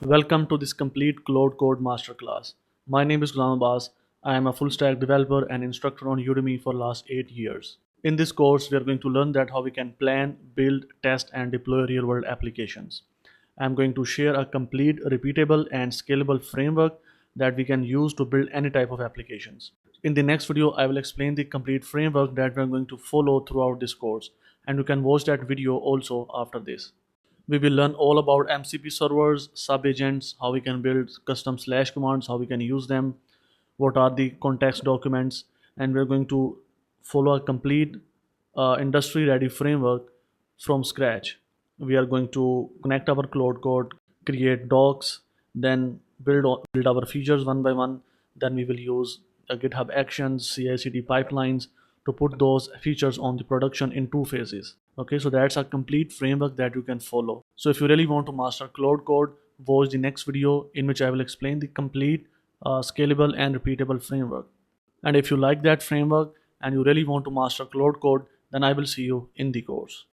Welcome to this complete Claude Code Masterclass. My name is Ghulam Abbas. I am a full stack developer and instructor on Udemy for last 8 years. In this course, we are going to learn that how we can plan, build, test and deploy real world applications. I am going to share a complete, repeatable and scalable framework that we can use to build any type of applications. In the next video, I will explain the complete framework that we are going to follow throughout this course, and you can watch that video also after this. We will learn all about MCP servers, sub-agents, how we can build custom slash commands, how we can use them, what are the context documents, and we're going to follow a complete industry-ready framework from scratch. We are going to connect our Claude Code, create docs, then build our features one by one. Then we will use GitHub Actions, CI/CD pipelines to put those features on the production in 2 phases. Okay, so that's a complete framework that you can follow. So if you really want to master Claude Code, watch the next video in which I will explain the complete scalable and repeatable framework. And if you like that framework and you really want to master Claude Code, then I will see you in the course.